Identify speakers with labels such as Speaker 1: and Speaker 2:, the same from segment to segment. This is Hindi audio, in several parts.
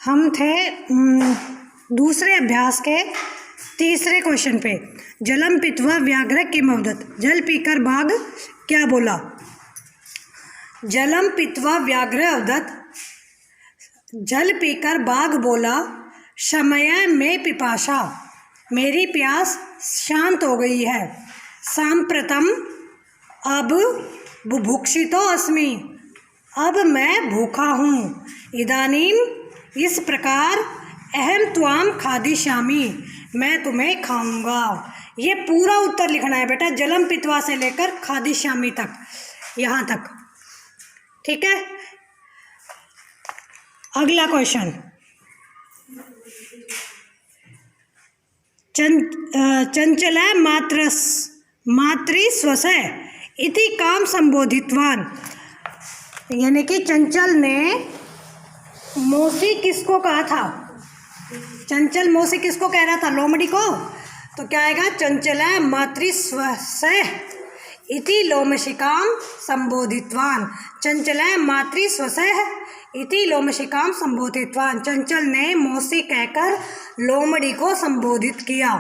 Speaker 1: हम थे दूसरे अभ्यास के तीसरे क्वेश्चन पे। जलम पित्वा व्याघ्र किम अवदत्, जल पीकर बाघ क्या बोला। जलम पित्वा व्याघ्र अवदत्, जल पीकर बाघ बोला, शमय में पिपाशा, मेरी प्यास शांत हो गई है। सांप्रतम, अब बुभुक्षितो अस्मि, अब मैं भूखा हूँ। इदानीम, इस प्रकार, अहम त्वाम खादिष्यामि, मैं तुम्हें खाऊंगा। ये पूरा उत्तर लिखना है बेटा, जलम पित्वा से लेकर खादिष्यामि तक, यहाँ तक, ठीक है। अगला क्वेश्चन, चंचल मातृस्वस्य इति काम संबोधितवान, यानी कि चंचल ने मौसी किसको कहा था। चंचल मौसी किसको कह रहा था, लोमड़ी को। तो क्या आएगा, चंचल मातृस्वस्य इति लोमशिकाम संबोधितवान। चंचल मातृस्वस्य इति लोमशिकाम संबोधितवान, चंचल ने मौसी कहकर लोमड़ी को संबोधित किया।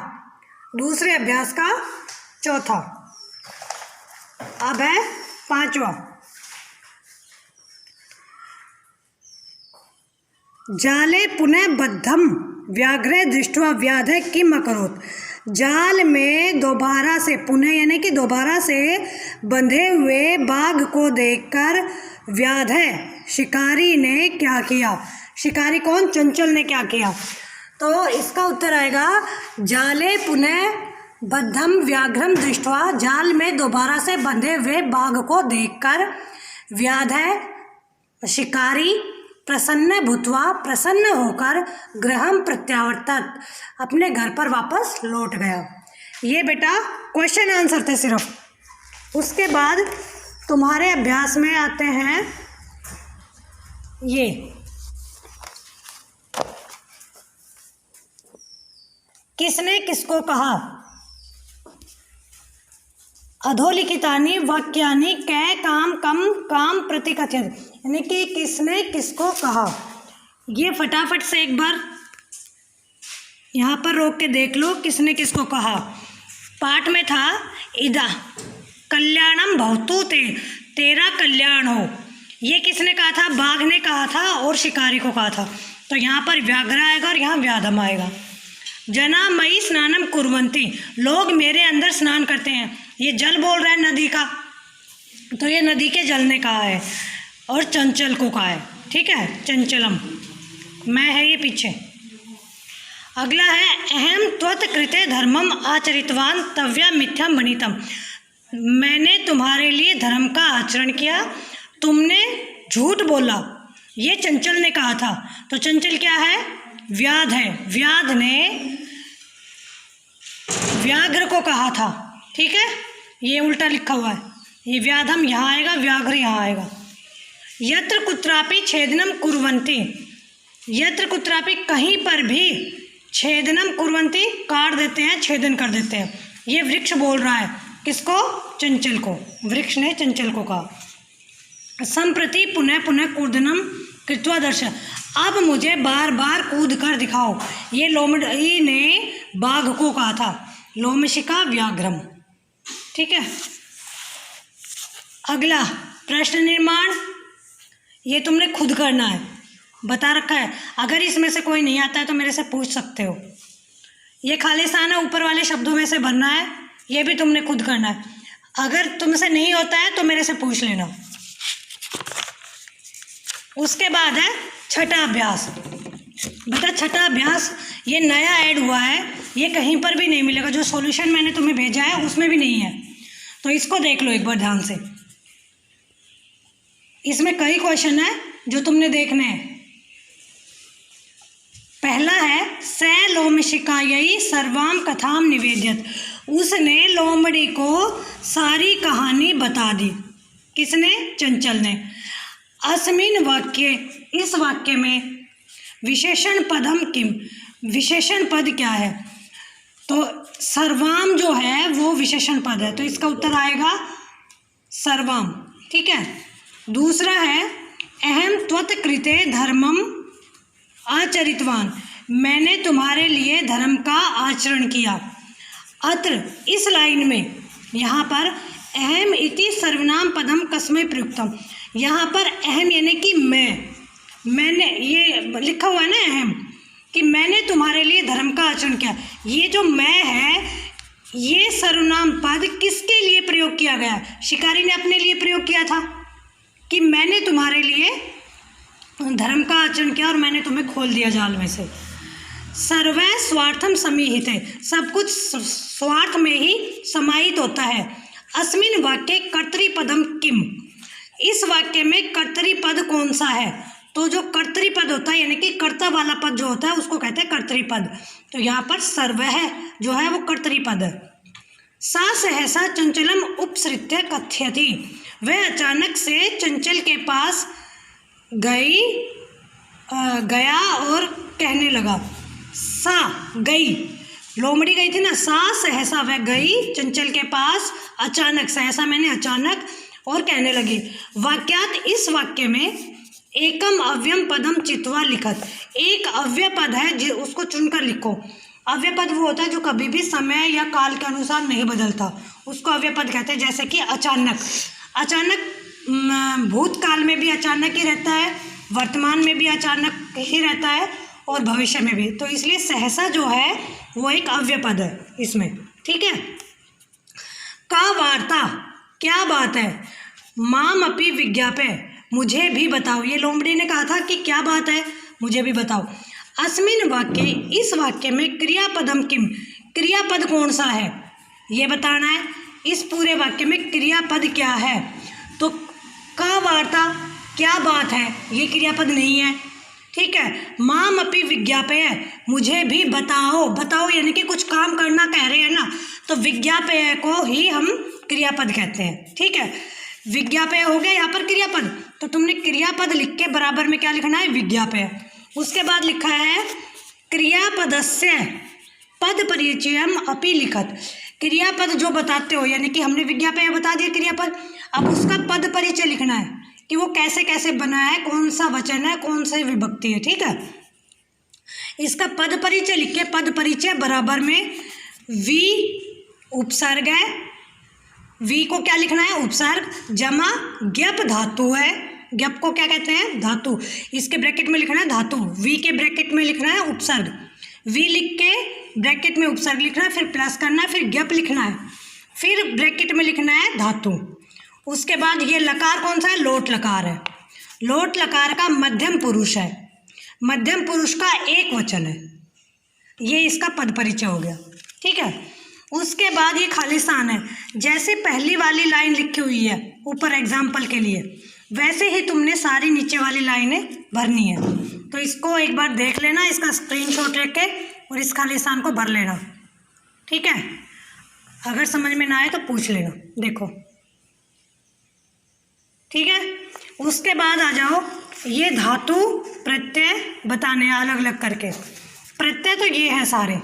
Speaker 1: दूसरे अभ्यास का चौथा। अब है पांचवा। जाले पुनः बद्धम व्याघ्र दृष्ट्वा व्याधे किम अकरोत्, जाल में दोबारा से, पुनः यानी कि दोबारा से बंधे हुए बाघ को देखकर व्याधे शिकारी ने क्या किया। शिकारी कौन, चंचल ने क्या किया। तो इसका उत्तर आएगा, जाले पुनः बद्धम व्याघ्रम दृष्ट्वा, जाल में दोबारा से बंधे हुए बाघ को देखकर व्याधे शिकारी प्रसन्न भूत्वा, प्रसन्न होकर गृहम प्रत्यावर्तत, अपने घर पर वापस लौट गया। ये बेटा क्वेश्चन आंसर थे सिर्फ। उसके बाद तुम्हारे अभ्यास में आते हैं ये, किसने किसको कहा। अधोलिखितानि वाक्यानि कै काम कम काम प्रतिकथ्यते, यानी कि किसने किसको कहा। ये फटाफट से एक बार यहाँ पर रोक के देख लो, किसने किसको कहा। पाठ में था, इदा कल्याणम भवतु ते, तेरा कल्याण हो। ये किसने कहा था, बाघ ने कहा था और शिकारी को कहा था। तो यहाँ पर व्याघ्र आएगा और यहाँ व्याधम आएगा। जना मई स्नानम कुर्वन्ति, लोग मेरे अंदर स्नान करते हैं। ये जल बोल रहा है नदी का, तो ये नदी के जल ने कहा है और चंचल को कहा है, ठीक है। चंचलम मैं है ये पीछे। अगला है, अहम त्वत्कृते धर्मम आचरितवान तव्या मिथ्याम वनितम, मैंने तुम्हारे लिए धर्म का आचरण किया, तुमने झूठ बोला। ये चंचल ने कहा था। तो चंचल क्या है, व्याध है। व्याध ने व्याघ्र को कहा था, ठीक है। ये उल्टा लिखा हुआ है, ये व्याधम यहाँ आएगा, व्याघ्र यहाँ आएगा। यत्र कुत्रापि छेदनम कुर्वन्ति, यत्र कुत्रापि कहीं पर भी, छेदनम कुर्वन्ति काट देते हैं, छेदन कर देते हैं। ये वृक्ष बोल रहा है, किसको, चंचल को। वृक्ष ने चंचल को कहा। संप्रति पुनः पुनः कूर्दनम कृत्वा दर्शन, अब मुझे बार बार कूद कर दिखाओ। ये लोमड़ी ने बाघ को कहा था, लोमशिका व्याघ्रम, ठीक है। अगला प्रश्न निर्माण, ये तुमने खुद करना है, बता रखा है। अगर इसमें से कोई नहीं आता है तो मेरे से पूछ सकते हो। ये खालिस्तान है, ऊपर वाले शब्दों में से भरना है, ये भी तुमने खुद करना है। अगर तुमसे नहीं होता है तो मेरे से पूछ लेना। उसके बाद है छठा अभ्यास। बेटा छठा अभ्यास ये नया ऐड हुआ है, ये कहीं पर भी नहीं मिलेगा। जो सॉल्यूशन मैंने तुम्हें भेजा है उसमें भी नहीं है, तो इसको देख लो एक बार ध्यान से। इसमें कई क्वेश्चन है जो तुमने देखने हैं। पहला है, स लोमशिकायै सर्वाम कथाम निवेद्यत, उसने लोमड़ी को सारी कहानी बता दी। किसने, चंचल ने। अस्मिन वाक्य, इस वाक्य में विशेषण पदम किम, विशेषण पद क्या है। तो सर्वाम जो है वो विशेषण पद है, तो इसका उत्तर आएगा सर्वाम, ठीक है। दूसरा है, अहम त्वत्कृते धर्मम आचरितवान, मैंने तुम्हारे लिए धर्म का आचरण किया। अत्र, इस लाइन में यहाँ पर अहम इति सर्वनाम पदम कस्मै प्रयुक्तम, यहाँ पर अहम यानी कि मैंने ये लिखा हुआ है ना अहम, कि मैंने तुम्हारे लिए धर्म का आचरण किया। ये जो मैं है, ये सर्वनाम पद किसके लिए प्रयोग किया गया? शिकारी ने अपने लिए प्रयोग किया था कि मैंने तुम्हारे लिए धर्म का आचरण किया और मैंने तुम्हें खोल दिया जाल में से। सर्वै स्वार्थम समीहित है, सब कुछ स्वार्थ में ही समाहित होता है। अस्मिन वाक्य कर्तृपदम किम, इस वाक्य में कर्तृपद कौन सा है? तो जो कर्तृपद होता है यानी कि कर्ता वाला पद जो होता है उसको कहते हैं कर्तृपद। तो यहाँ पर सर्वः जो है वो कर्तृपद है। सा सहसा चंचलम उपसृत्य कथयति, वह अचानक से चंचल के पास गया और कहने लगा। सा गई, लोमड़ी गई थी ना, सा सहसा वह गई चंचल के पास अचानक, सहसा मैंने अचानक, और कहने लगी। वाक्यात, इस वाक्य में एकम अव्यम पदम चित्वा लिखत, एक अव्यय पद है उसको चुनकर लिखो। अव्यय पद वो होता है जो कभी भी समय या काल के अनुसार नहीं बदलता, उसको अव्यय पद कहते हैं। जैसे कि अचानक, अचानक भूतकाल में भी अचानक ही रहता है, वर्तमान में भी अचानक ही रहता है और भविष्य में भी। तो इसलिए सहसा जो है वो एक अव्यय पद है इसमें, ठीक है। का वार्ता, क्या बात है? माम अपि विज्ञापय, मुझे भी बताओ। ये लोमड़ी ने कहा था कि क्या बात है, मुझे भी बताओ। अस्मिन वाक्य, इस वाक्य में क्रियापदम किम, क्रियापद कौन सा है ये बताना है। इस पूरे वाक्य में क्रियापद क्या है? तो का वार्ता, क्या बात है, ये क्रियापद नहीं है, ठीक है। माम अपि विज्ञापय, मुझे भी बताओ, बताओ यानी कि कुछ काम करना कह रहे हैं ना, तो विज्ञापय को ही हम क्रियापद कहते हैं, ठीक है। विज्ञापय हो गया यहाँ पर क्रियापद, तो तुमने क्रियापद लिख के बराबर में क्या लिखना है? विज्ञापय। उसके बाद लिखा है क्रियापदस्य पद परिचयम अपि लिखत, क्रियापद जो बताते हो, यानी कि हमने विज्ञापय बता दिया क्रियापद, अब उसका पद परिचय लिखना है कि वो कैसे कैसे बना है, कौन सा वचन है, कौन सी विभक्ति है, ठीक है। इसका पद परिचय लिख के, पद परिचय बराबर में वी उपसर्ग है, वी को क्या लिखना है? उपसर्ग, जमा ज्ञप धातु है, ज्ञप को क्या कहते हैं? धातु। इसके ब्रैकेट में लिखना है धातु, वी के ब्रैकेट में लिखना है उपसर्ग, वी लिख के ब्रैकेट में उपसर्ग लिखना है, फिर प्लस करना है, फिर ज्ञप लिखना है, फिर ब्रैकेट में लिखना है धातु। उसके बाद ये लकार कौन सा है? लोट लकार है। लोट लकार का मध्यम पुरुष है, मध्यम पुरुष का एक वचन है, ये इसका पद परिचय हो गया, ठीक है। उसके बाद ये खाली स्थान है, जैसे पहली वाली लाइन लिखी हुई है ऊपर एग्जाम्पल के लिए, वैसे ही तुमने सारी नीचे वाली लाइनें भरनी है। तो इसको एक बार देख लेना, इसका स्क्रीनशॉट रख के और इस खाली स्थान को भर लेना, ठीक है। अगर समझ में ना आए तो पूछ लेना, देखो, ठीक है। उसके बाद आ जाओ, ये धातु प्रत्यय बताने अलग अलग करके। प्रत्यय तो ये है सारे,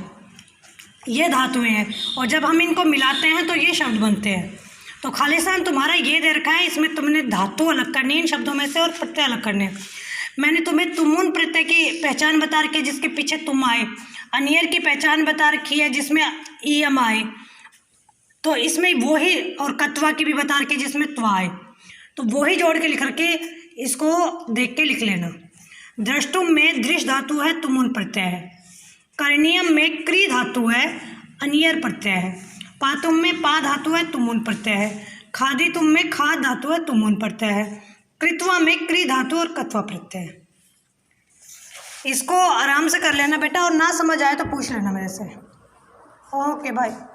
Speaker 1: ये धातुएं हैं, और जब हम इनको मिलाते हैं तो ये शब्द बनते हैं। तो खालिस्तान तुम्हारा ये दे रखा है, इसमें तुमने धातु अलग करनी है इन शब्दों में से और प्रत्यय अलग करने हैं। मैंने तुम्हें तुमुन प्रत्यय की पहचान बता रखी है जिसके पीछे तुम आए, अनियर की पहचान बता रखी है जिसमें ईयम आए, तो इसमें वो ही, और कत्वा की भी बता रखी है जिसमें त्वा आए, तो वो ही जोड़ के लिख रखे, इसको देख के लिख लेना। द्रष्टुम में दृश धातु है, तुमुन प्रत्यय है। कर्णियम में क्री धातु है, अनियर प्रत्यय है। पातुम में पा धातु है, तुमुन प्रत्यय है। खादितुम में खाद धातु है, तुमुन प्रत्यय है। कृत्वा में क्री धातु और कत्वा प्रत्यय है। इसको आराम से कर लेना बेटा, और ना समझ आए तो पूछ लेना मेरे से। Okay bye.